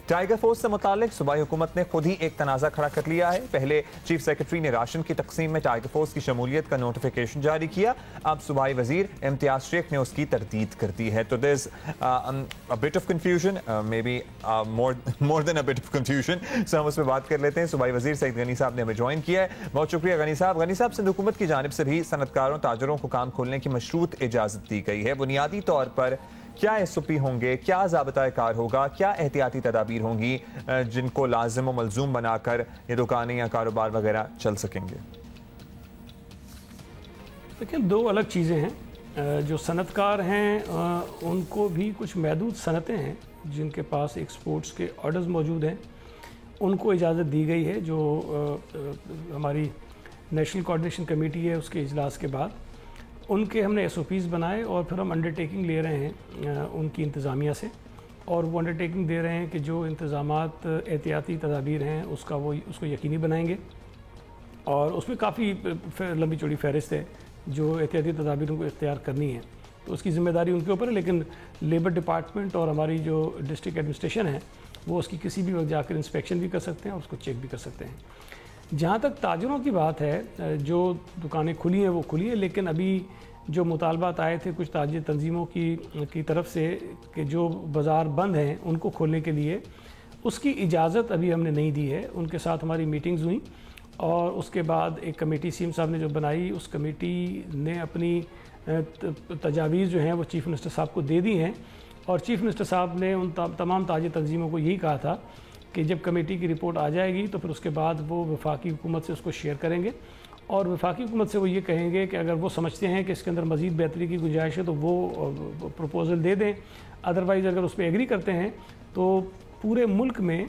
Tiger force سے متعلق صوبائی حکومت نے خود ہی ایک تنازع کھڑا کر لیا ہے. پہلے چیف سیکرٹری نے راشن کی تقسیم میں ٹائیگر فورس کی شمولیت کا نوٹیفیکیشن جاری کیا. اب صوبائی وزیر امتیاز شیخ نے اس کی تردید کر دی ہے. تو there's a bit of confusion, maybe more than a bit of confusion. So ہم اس پہ بات کر لیتے ہیں. صوبائی وزیر سعید غنی صاحب نے ہمیں جوائن کیا ہے. بہت شکریہ غنی صاحب. غنی صاحب، سندھ حکومت کی جانب سے بھی صنعتکاروں تاجروں کو کام کھولنے کی مشروط اجازت دی گئی ہے. بنیادی طور پر کیا ایس او پی ہوں گے، کیا ضابطۂ کار ہوگا، کیا احتیاطی تدابیر ہوں گی جن کو لازم و ملزوم بنا کر یہ دکانیں یا کاروبار وغیرہ چل سکیں گے؟ لیکن دو الگ چیزیں ہیں. جو صنعت کار ہیں ان کو بھی کچھ محدود صنعتیں ہیں جن کے پاس ایکسپورٹس کے آرڈرز موجود ہیں، ان کو اجازت دی گئی ہے. جو ہماری نیشنل کوآرڈینیشن کمیٹی ہے اس کے اجلاس کے بعد ان کے ہم نے ایس او پیز بنائے اور پھر ہم انڈرٹیکنگ لے رہے ہیں ان کی انتظامیہ سے، اور وہ انڈرٹیکنگ دے رہے ہیں کہ جو انتظامات احتیاطی تدابیر ہیں اس کو یقینی بنائیں گے. اور اس میں کافی لمبی چوڑی فہرست ہے جو احتیاطی تدابیروں کو اختیار کرنی ہے، تو اس کی ذمہ داری ان کے اوپر ہے. لیکن لیبر ڈپارٹمنٹ اور ہماری جو ڈسٹرکٹ ایڈمنسٹریشن ہے وہ اس کی کسی بھی وقت جا کر انسپیکشن بھی کر سکتے ہیں اور اس کو چیک بھی کر سکتے ہیں. جہاں تک تاجروں کی بات ہے، جو دکانیں کھلی ہیں وہ کھلی ہیں، لیکن ابھی جو مطالبات آئے تھے کچھ تاجر تنظیموں کی طرف سے کہ جو بازار بند ہیں ان کو کھولنے کے لیے، اس کی اجازت ابھی ہم نے نہیں دی ہے. ان کے ساتھ ہماری میٹنگز ہوئیں اور اس کے بعد ایک کمیٹی سی ایم صاحب نے جو بنائی، اس کمیٹی نے اپنی تجاویز جو ہیں وہ چیف منسٹر صاحب کو دے دی ہیں. اور چیف منسٹر صاحب نے ان تمام تاجر تنظیموں کو یہی کہا تھا کہ جب کمیٹی کی رپورٹ آ جائے گی تو پھر اس کے بعد وہ وفاقی حکومت سے اس کو شیئر کریں گے، اور وفاقی حکومت سے وہ یہ کہیں گے کہ اگر وہ سمجھتے ہیں کہ اس کے اندر مزید بہتری کی گنجائش ہے تو وہ پروپوزل دے دیں. ادروائز اگر اس پہ ایگری کرتے ہیں تو پورے ملک میں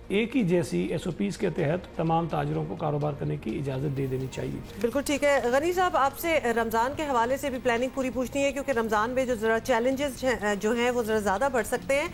ایک ہی جیسی ایس او پیز کے تحت تمام تاجروں کو کاروبار کرنے کی اجازت دے دینی چاہیے. بالکل ٹھیک ہے. غنی صاحب، آپ سے رمضان کے حوالے سے بھی پلاننگ پوری پوچھنی ہے، کیونکہ رمضان میں جو ذرا چیلنجز جو ہیں وہ ذرا زیادہ بڑھ سکتے ہیں.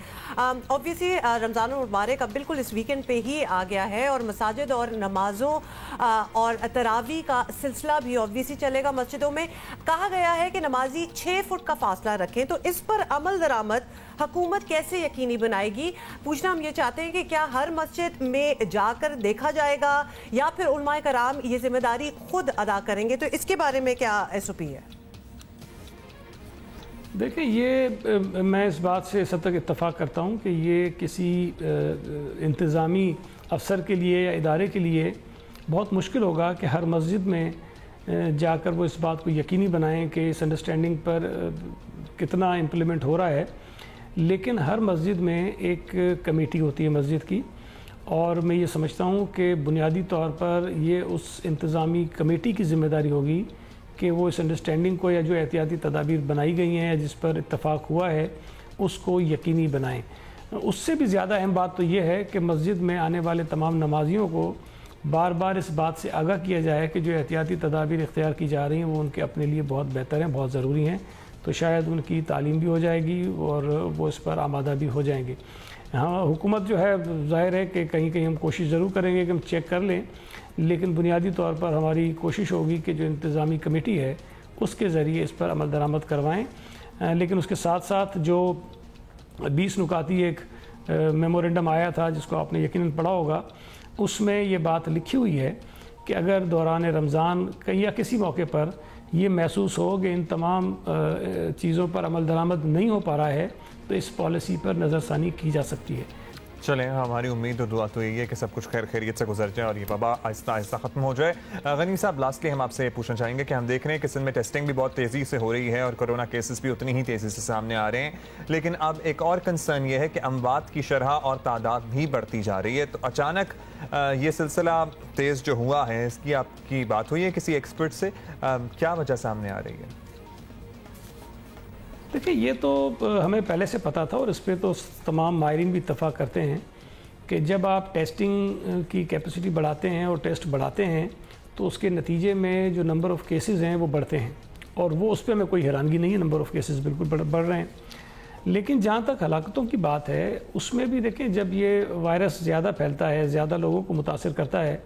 اوبویسلی رمضان المبارک اب بالکل اس ویکنڈ پہ ہی آ گیا ہے، اور مساجد اور نمازوں اور تراویح کا سلسلہ بھی اوبویسلی چلے گا. مسجدوں میں کہا گیا ہے کہ نمازی 6 فٹ کا فاصلہ رکھیں، تو اس پر عمل درآمد حکومت کیسے یقینی بنائے گی؟ پوچھنا ہم یہ چاہتے ہیں کہ کیا ہر مسجد میں جا کر دیکھا جائے گا یا پھر علماء کرام یہ ذمہ داری خود ادا کریں گے؟ تو اس کے بارے میں کیا ایس او پی ہے؟ دیکھیں، یہ میں اس بات سے اس حد تک اتفاق کرتا ہوں کہ یہ کسی انتظامی افسر کے لیے یا ادارے کے لیے بہت مشکل ہوگا کہ ہر مسجد میں جا کر وہ اس بات کو یقینی بنائیں کہ اس انڈرسٹینڈنگ پر کتنا امپلیمنٹ ہو رہا ہے. لیکن ہر مسجد میں ایک کمیٹی ہوتی ہے مسجد کی، اور میں یہ سمجھتا ہوں کہ بنیادی طور پر یہ اس انتظامی کمیٹی کی ذمہ داری ہوگی کہ وہ اس انڈرسٹینڈنگ کو یا جو احتیاطی تدابیر بنائی گئی ہیں یا جس پر اتفاق ہوا ہے اس کو یقینی بنائیں. اس سے بھی زیادہ اہم بات تو یہ ہے کہ مسجد میں آنے والے تمام نمازیوں کو بار بار اس بات سے آگاہ کیا جائے کہ جو احتیاطی تدابیر اختیار کی جا رہی ہیں وہ ان کے اپنے لیے بہت بہتر ہیں، بہت ضروری ہیں. تو شاید ان کی تعلیم بھی ہو جائے گی اور وہ اس پر آمادہ بھی ہو جائیں گے. ہاں، حکومت جو ہے ظاہر ہے کہ کہیں کہیں ہم کوشش ضرور کریں گے کہ ہم چیک کر لیں، لیکن بنیادی طور پر ہماری کوشش ہوگی کہ جو انتظامی کمیٹی ہے اس کے ذریعے اس پر عمل درآمد کروائیں. لیکن اس کے ساتھ ساتھ جو 20 نکاتی ایک میمورنڈم آیا تھا جس کو آپ نے یقیناً پڑھا ہوگا، اس میں یہ بات لکھی ہوئی ہے کہ اگر دوران رمضان یا کسی موقع پر یہ محسوس ہو کہ ان تمام چیزوں پر عمل درآمد نہیں ہو پا رہا ہے تو اس پالیسی پر نظر ثانی کی جا سکتی ہے. چلیں، ہماری امید اور دعا تو یہی ہے کہ سب کچھ خیر خیریت سے گزر جائے اور یہ وبا آہستہ آہستہ ختم ہو جائے. غنی صاحب، لاسٹلی ہم آپ سے پوچھنا چاہیں گے کہ ہم دیکھ رہے ہیں کہ سندھ میں ٹیسٹنگ بھی بہت تیزی سے ہو رہی ہے اور کرونا کیسز بھی اتنی ہی تیزی سے سامنے آ رہے ہیں، لیکن اب ایک اور کنسرن یہ ہے کہ اموات کی شرح اور تعداد بھی بڑھتی جا رہی ہے. تو اچانک یہ سلسلہ تیز جو ہوا ہے، اس کی آپ کی بات ہوئی ہے کسی ایکسپرٹ سے؟ کیا وجہ سامنے آ رہی ہے؟ دیکھیں، یہ تو ہمیں پہلے سے پتا تھا اور اس پہ تو تمام ماہرین بھی اتفاق کرتے ہیں کہ جب آپ ٹیسٹنگ کی کیپیسٹی بڑھاتے ہیں اور ٹیسٹ بڑھاتے ہیں تو اس کے نتیجے میں جو نمبر آف کیسز ہیں وہ بڑھتے ہیں، اور وہ اس پہ ہمیں کوئی حیرانگی نہیں ہے، نمبر آف کیسز بالکل بڑھ رہے ہیں. لیکن جہاں تک ہلاکتوں کی بات ہے، اس میں بھی دیکھیں جب یہ وائرس زیادہ پھیلتا ہے، زیادہ لوگوں کو متاثر کرتا ہے،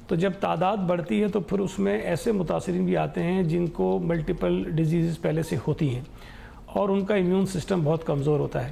تو جب تعداد بڑھتی ہے تو پھر اس میں ایسے متاثرین بھی آتے ہیں جن کو ملٹیپل ڈیزیزز پہلے سے ہوتی ہیں اور ان کا امیون سسٹم بہت کمزور ہوتا ہے.